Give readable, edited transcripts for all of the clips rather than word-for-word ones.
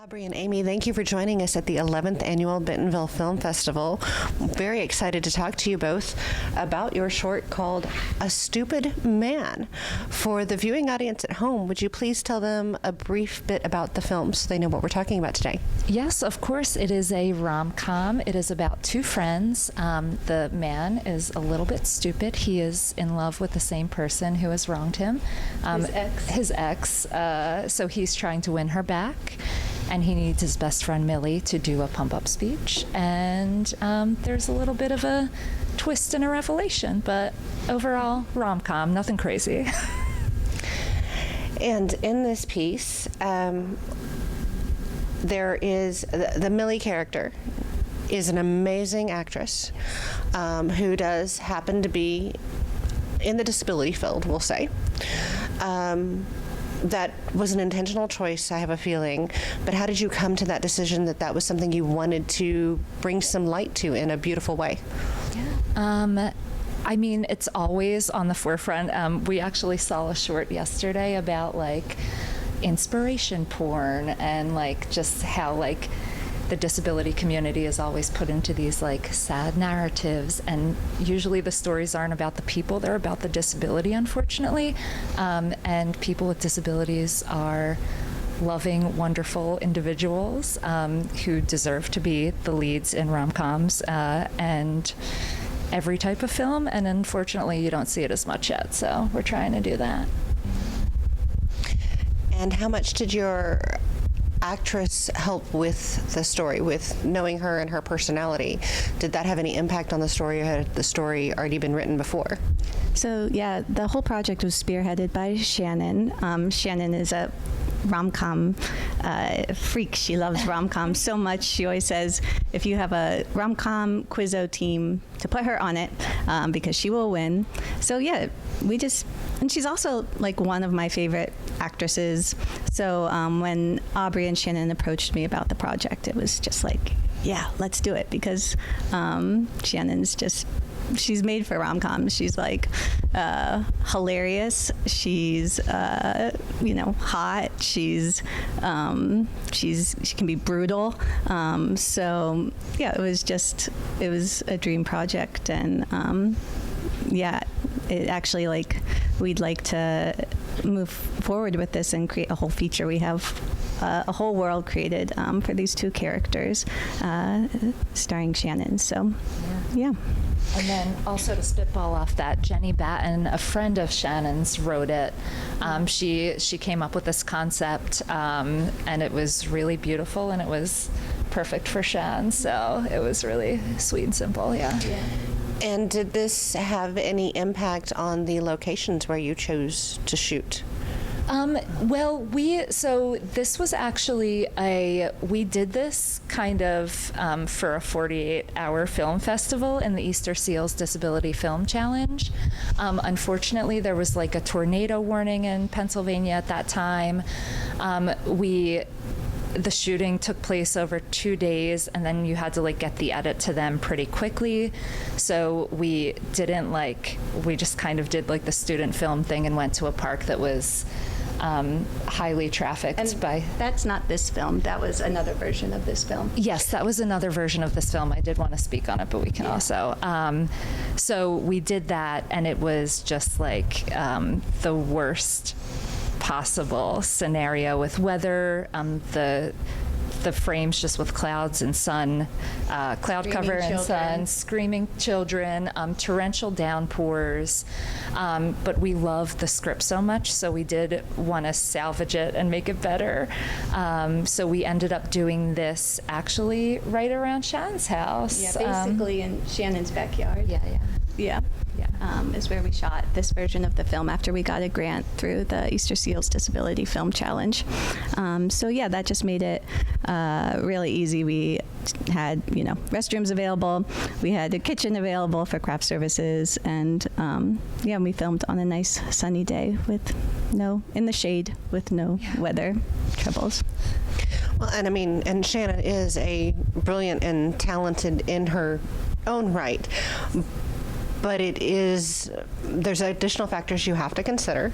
Aubrie and Amy, thank you for joining us at the 11th Annual Bentonville Film Festival. I'm very excited to talk to you both about your short called A Stupid Man. For the viewing audience at home, would you please tell them a brief bit about the film so they know what we're talking about today? Yes, of course. It is a rom-com. It is about two friends. The man is a little bit stupid. He is in love with the same person who has wronged him. His ex. So he's trying to win her back. And he needs his best friend Millie to do a pump-up speech. And there's a little bit of a twist and a revelation, but overall, rom-com, nothing crazy. And in this piece, there is the Millie character is an amazing actress who does happen to be in the disability field, we'll say. That was an intentional choice, I have a feeling. But how did you come to that decision that that was something you wanted to bring some light to in a beautiful way? I mean, it's always on the forefront. We actually saw a short yesterday about like inspiration porn and like just how like the disability community is always put into these like sad narratives, and usually the stories aren't about the people, they're about the disability, unfortunately. And people with disabilities are loving, wonderful individuals who deserve to be the leads in rom-coms and every type of film, and unfortunately you don't see it as much yet, so we're trying to do that. And how much did your actress help with the story, with knowing her and her personality? Did that have any impact on the story, or had the story already been written before? So yeah, the whole project was spearheaded by Shannon. Shannon is a rom-com freak. She loves rom-com so much. She always says, if you have a rom-com Quizzo team, to put her on it because she will win. So yeah, and she's also like one of my favorite actresses. So when Aubrie and Shannon approached me about the project, it was just like, yeah, let's do it, because Shannon's she's made for rom-coms. She's like hilarious. She's hot. She can be brutal. So yeah, it was a dream project, and yeah, it actually we'd like to move forward with this and create a whole feature. We have a whole world created for these two characters, starring Shannon. So yeah. And then also to spitball off that, Jenny Batten, a friend of Shannon's, wrote it. She came up with this concept, and it was really beautiful, and it was perfect for Shan. So it was really sweet and simple. Yeah. And did this have any impact on the locations where you chose to shoot? So this was actually we did this kind of for a 48-hour film festival in the Easter Seals Disability Film Challenge. Unfortunately, there was like a tornado warning in Pennsylvania at that time. The shooting took place over 2 days, and then you had to get the edit to them pretty quickly. So we just kind of did the student film thing and went to a park that was highly trafficked. And that's not this film. That was another version of this film. Yes, that was another version of this film. I did want to speak on it, but we can also. So we did that, and it was just the worst possible scenario with weather, the frames just with clouds and sun, cloud cover and sun, screaming children, torrential downpours. But we loved the script so much, so we did want to salvage it and make it better. So we ended up doing this actually right around Shannon's house. Yeah, basically in Shannon's backyard. Yeah. Is where we shot this version of the film after we got a grant through the Easter Seals Disability Film Challenge. So yeah, that just made it really easy. We had restrooms available, we had a kitchen available for craft services, and we filmed on a nice sunny day in the shade with no weather troubles. Well, and Shannon is a brilliant and talented in her own right. But there's additional factors you have to consider.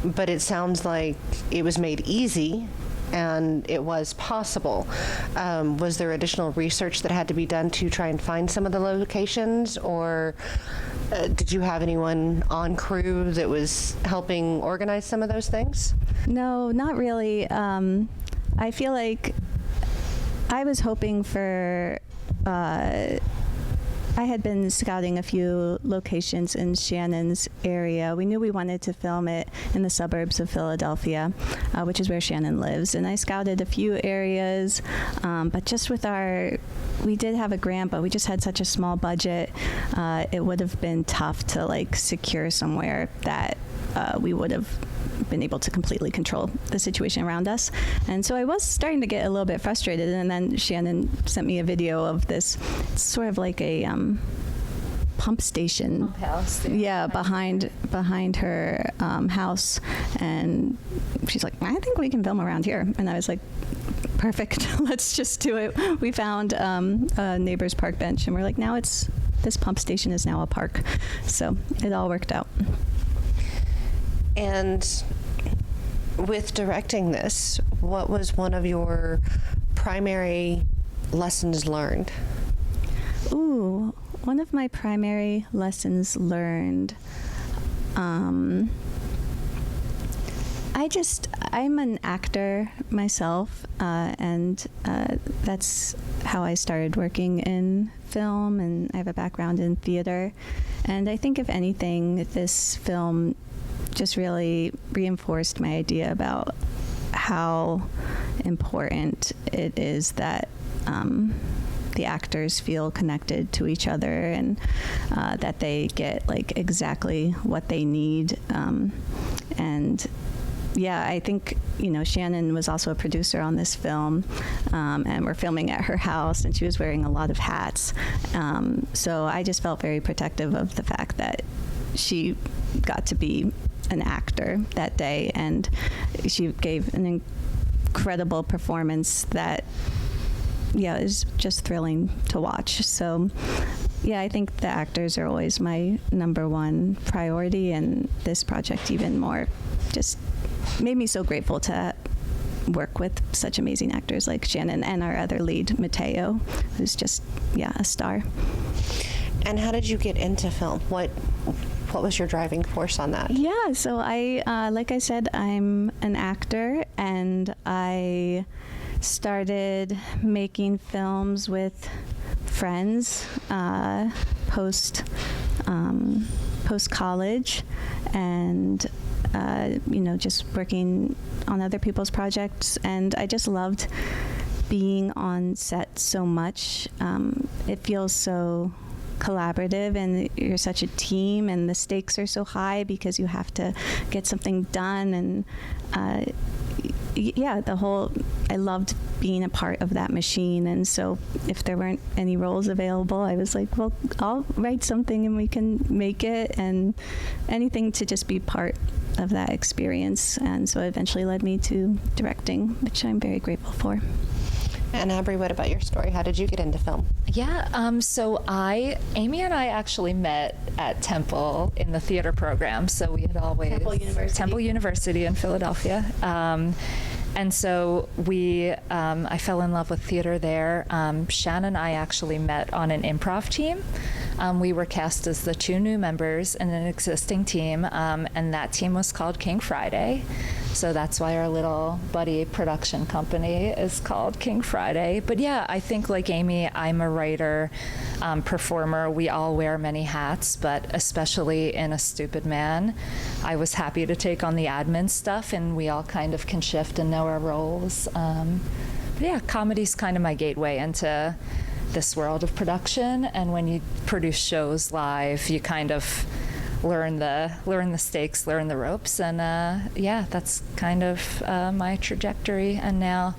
But it sounds like it was made easy and it was possible. Was there additional research that had to be done to try and find some of the locations, or did you have anyone on crew that was helping organize some of those things? No, not really. I feel like I was hoping for, I had been scouting a few locations in Shannon's area. We knew we wanted to film it in the suburbs of Philadelphia, which is where Shannon lives. And I scouted a few areas, but just with we did have a grant, but we just had such a small budget. It would have been tough to like secure somewhere that we would have been able to completely control the situation around us. And so I was starting to get a little bit frustrated, and then Shannon sent me a video of this. It's sort of like a pump station. Pump house. Yeah, behind her house. And she's like, I think we can film around here. And I was like, perfect, let's just do it. We found a neighbor's park bench, and we're like, now this pump station is now a park. So it all worked out. And with directing this, what was one of your primary lessons learned? Ooh, one of my primary lessons learned. I'm an actor myself, and that's how I started working in film, and I have a background in theater. And I think, if anything, this film just really reinforced my idea about how important it is that the actors feel connected to each other, and that they get like exactly what they need. And yeah, I think, Shannon was also a producer on this film, and we're filming at her house, and she was wearing a lot of hats. So I just felt very protective of the fact that she got to be an actor that day, and she gave an incredible performance that is just thrilling to watch. So I think the actors are always my number one priority, and this project even more just made me so grateful to work with such amazing actors like Shannon and our other lead, Mateo, who's just a star. And how did you get into film? What was your driving force on that? Yeah, so I, like I said, I'm an actor, and I started making films with friends post college, and just working on other people's projects, and I just loved being on set so much. It feels so collaborative, and you're such a team, and the stakes are so high because you have to get something done. And I loved being a part of that machine. And so if there weren't any roles available, I was like, well, I'll write something and we can make it, and anything to just be part of that experience. And so it eventually led me to directing, which I'm very grateful for. And Aubrie, what about your story? How did you get into film? Yeah, so Amy and I actually met at Temple in the theater program. So we had always Temple University in Philadelphia. And so I fell in love with theater there. Shannon and I actually met on an improv team. We were cast as the two new members in an existing team, and that team was called King Friday. So that's why our little buddy production company is called King Friday. But yeah, I think like Amy, I'm a writer, performer. We all wear many hats, but especially in A Stupid Man, I was happy to take on the admin stuff, and we all kind of can shift and know our roles. But yeah, comedy's kind of my gateway into this world of production, and when you produce shows live, you kind of learn the stakes, learn the ropes, and that's kind of my trajectory. And now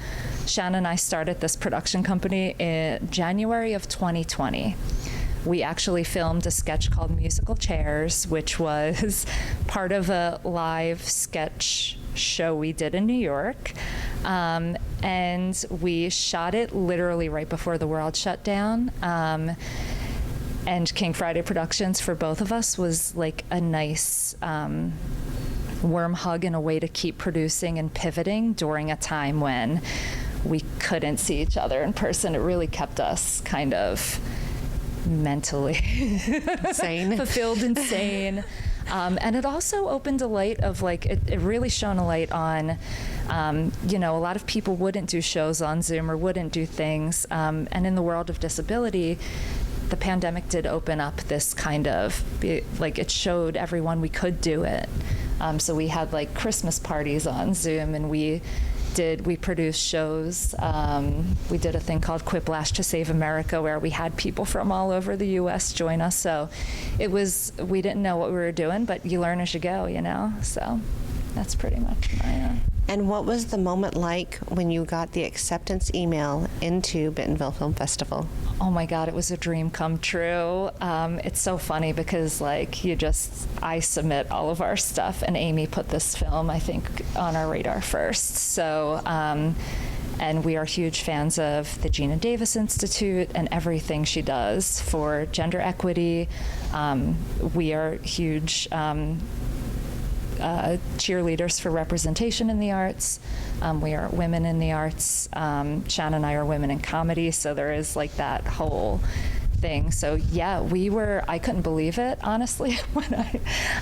Shannon and I started this production company in January of 2020. We actually filmed a sketch called Musical Chairs, which was part of a live sketch show we did in New York. And we shot it literally right before the world shut down. And King Friday Productions for both of us was like a nice warm hug in a way to keep producing and pivoting during a time when we couldn't see each other in person. It really kept us kind of mentally Sane. fulfilled and sane. And it also opened a light of like, it really shone a light on, a lot of people wouldn't do shows on Zoom or wouldn't do things. And in the world of disability, the pandemic did open up this kind of, it showed everyone we could do it. So we had like Christmas parties on Zoom, and we produced shows. We did a thing called Quiplash to Save America, where we had people from all over the U.S. join us. So we didn't know what we were doing, but you learn as you go, So that's pretty much my... And what was the moment like when you got the acceptance email into Bentonville Film Festival? Oh my God, it was a dream come true. It's so funny because I submit all of our stuff, and Amy put this film, I think, on our radar first. So, and we are huge fans of the Gina Davis Institute and everything she does for gender equity. We are huge cheerleaders for representation in the arts. We are women in the arts. Shannon and I are women in comedy, so there is like that whole thing. So yeah, I couldn't believe it, honestly,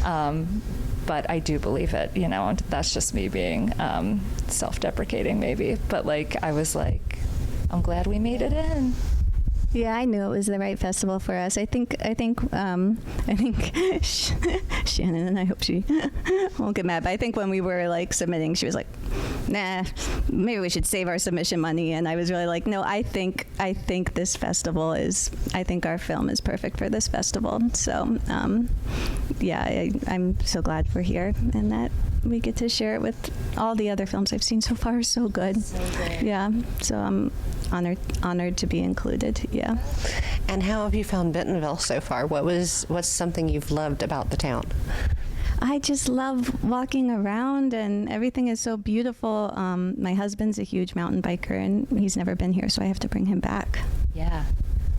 but I do believe it, and that's just me being self-deprecating maybe. But I was like, I'm glad we made it in. Yeah, I knew it was the right festival for us. I think Shannon, and I hope she won't get mad, but I think when we were submitting, she was like, nah, maybe we should save our submission money. And I was really like, no, I think this festival I think our film is perfect for this festival. So, I'm so glad we're here and that we get to share it with all the other films I've seen so far. So good. So good. Yeah. So I'm honored to be included. Yeah. And how have you found Bentonville so far? What's something you've loved about the town? I just love walking around, and everything is so beautiful. My husband's a huge mountain biker, and he's never been here, so I have to bring him back. Yeah.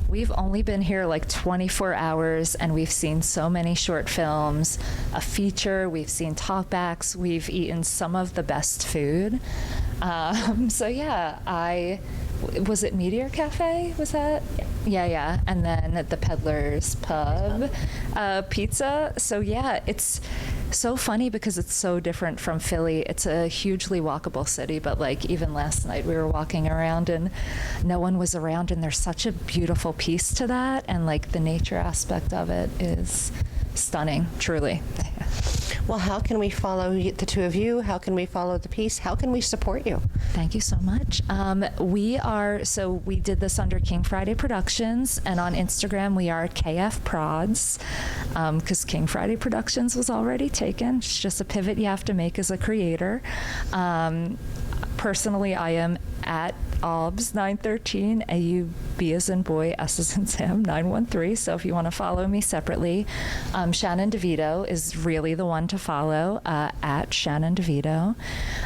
We've only been here 24 hours, and we've seen so many short films, a feature, we've seen talkbacks, we've eaten some of the best food. So yeah, was it Meteor Cafe? Was that? Yeah. And then the Peddler's Pub, pizza. So yeah, it's so funny because it's so different from Philly. It's a hugely walkable city, but even last night we were walking around and no one was around, and there's such a beautiful piece to that, and the nature aspect of it is stunning, truly. Well, how can we follow the two of you? How can we follow the piece? How can we support you? Thank you so much. We did this under King Friday Productions, and on Instagram we are KF Prods, because King Friday Productions was already taken. It's just a pivot you have to make as a creator. Personally, I am at Aubs 913, AUB as in boy, S as in Sam 913. So if you want to follow me separately, Shannon DeVito is really the one to follow, at Shannon DeVito.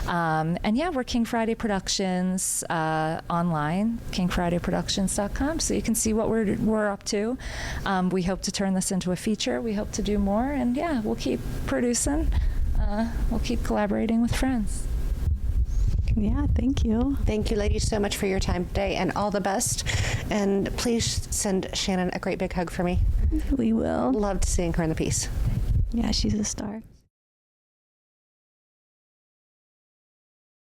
And yeah, we're King Friday Productions online, kingfridayproductions.com, so you can see what we're up to. We hope to turn this into a feature. We hope to do more, and yeah, we'll keep producing. We'll keep collaborating with friends. Yeah, thank you. Thank you, ladies, so much for your time today, and all the best. And please send Shannon a great big hug for me. We will. Loved seeing her in the piece. Yeah, she's a star.